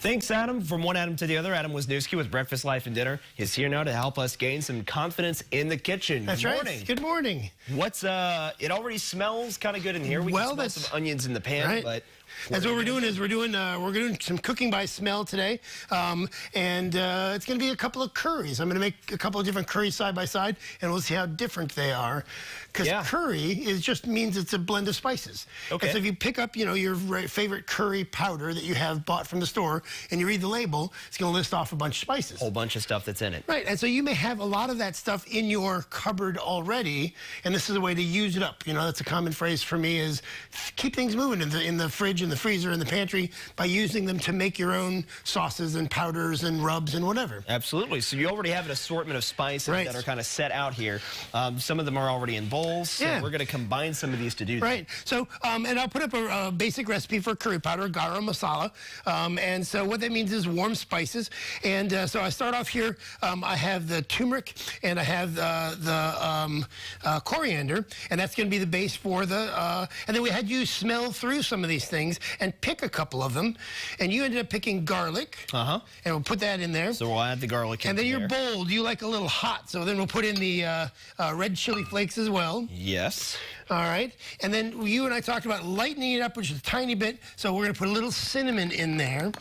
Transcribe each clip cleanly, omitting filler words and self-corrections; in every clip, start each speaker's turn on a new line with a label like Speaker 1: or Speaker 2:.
Speaker 1: Thanks, Adam. From one Adam to the other, Adam Wisniewski with Breakfast, Life, and Dinner is here now to help us gain some confidence in the kitchen.
Speaker 2: That's
Speaker 1: Good
Speaker 2: right.
Speaker 1: morning.
Speaker 2: Good morning.
Speaker 1: What's it already smells kind of good in here. We can smell some onions in the pan,
Speaker 2: right.
Speaker 1: but
Speaker 2: that's what we're doing. We're doing some cooking by smell today, and it's going to be a couple of curries. I'm going to make a couple of different curries side by side, and we'll see how different they are. Because curry just means it's a blend of spices. Okay. And so if you pick up, your favorite curry powder that you have bought from the store, and you read the label, it's going to list off a bunch of spices.
Speaker 1: Whole bunch of stuff that's in it.
Speaker 2: Right. And so you may have a lot of that stuff in your cupboard already, and this is a way to use it up. That's a common phrase for me is keep things moving in the fridge, in the freezer, in the pantry by using them to make your own sauces and powders and rubs and whatever.
Speaker 1: Absolutely. So you already have an assortment of spices that are kind of set out here. Some of them are already in bowls. So we're going to combine some of these to do that.
Speaker 2: Right. So, and I'll put up a basic recipe for curry powder, garam masala. And so what that means is warm spices. And so I start off here. I have the turmeric and I have the coriander, and that's going to be the base for the. And then we had you smell through some of these things and pick a couple of them. And you ended up picking garlic. And we'll put that in there.
Speaker 1: So we'll add the garlic in
Speaker 2: and then
Speaker 1: there.
Speaker 2: You're bold. You like a little hot. So then we'll put in the red chili flakes as well.
Speaker 1: Yes.
Speaker 2: All right. And then you and I talked about lightening it up just a tiny bit. So we're going to put a little cinnamon in there.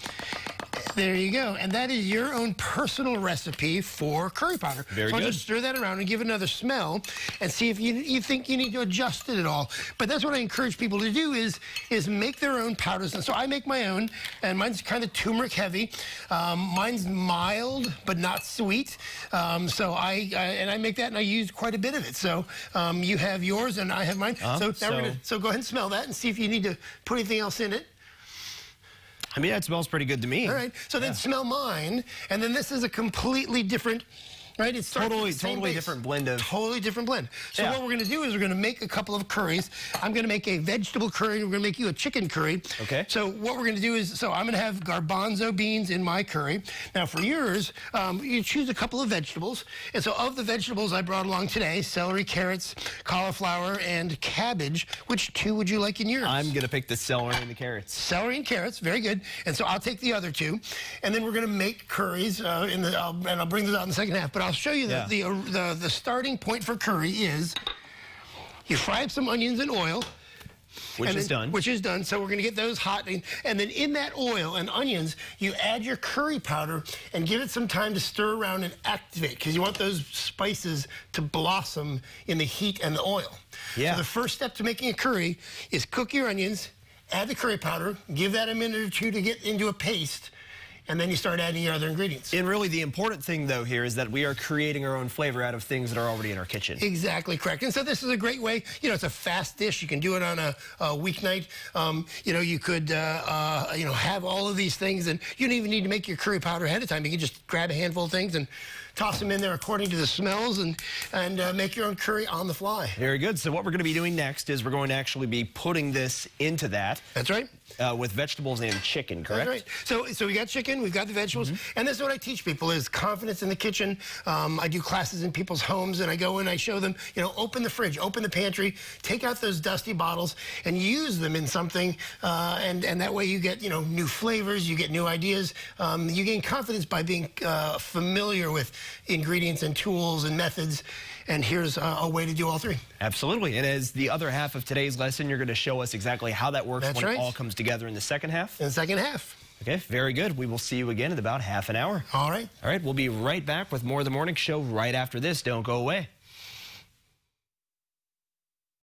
Speaker 2: There you go. And that is your own personal recipe for curry powder.
Speaker 1: Very good.
Speaker 2: So just stir that around and give it another smell and see if you think you need to adjust it at all. But that's what I encourage people to do is make their own powders. And so I make my own, and mine's kind of turmeric heavy. Mine's mild, but not sweet. So I make that, and I use quite a bit of it. So you have yours, and I have mine. So go ahead and smell that and see if you need to put anything else in it.
Speaker 1: I mean, that smells pretty good to me.
Speaker 2: All right. So then smell mine, and then this is a completely different, right? It's
Speaker 1: totally different blend of.
Speaker 2: Totally different blend. So what we're going to do is we're going to make a couple of curries. I'm going to make a vegetable curry, and we're going to make you a chicken curry.
Speaker 1: Okay.
Speaker 2: So what we're going to do is, I'm going to have garbanzo beans in my curry. Now for yours, you choose a couple of vegetables. And so of the vegetables I brought along today, celery, carrots, cauliflower, and cabbage, which two would you like in yours?
Speaker 1: I'm going to pick the celery and the carrots.
Speaker 2: Celery and carrots, very good. And so I'll take the other two. And then we're going to make curries, and I'll bring those out in the second half. But I'll show you the starting point for curry is you fry up some onions in oil. Which is done. So we're going to get those hot. And then in that oil and onions, you add your curry powder and give it some time to stir around and activate because you want those spices to blossom in the heat and the oil. Yeah. So the first step to making a curry is cook your onions, add the curry powder, give that a minute or two to get into a paste, and then you start adding your other ingredients. And really the important thing, though, here is that we are creating our own flavor out of things that are already in our kitchen. Exactly correct. And so this is a great way. It's a fast dish. You can do it on a weeknight. You could, have all of these things, and you don't even need to make your curry powder ahead of time. You can just grab a handful of things and toss them in there according to the smells and make your own curry on the fly. Very good. So what we're going to be doing next is we're going to actually be putting this into that. That's right. With vegetables and chicken, correct? That's right. So we got chicken, we've got the vegetables, and this is what I teach people is confidence in the kitchen. I do classes in people's homes, and I go in, I show them, open the fridge, open the pantry, take out those dusty bottles, and use them in something, and that way you get, new flavors, you get new ideas. You gain confidence by being familiar with ingredients and tools and methods, and here's a way to do all three. Absolutely. And as the other half of today's lesson, you're going to show us exactly how that works when it all comes together in the second half. In the second half. Okay, very good. We will see you again in about half an hour. All right. All right, we'll be right back with more of the morning show right after this. Don't go away.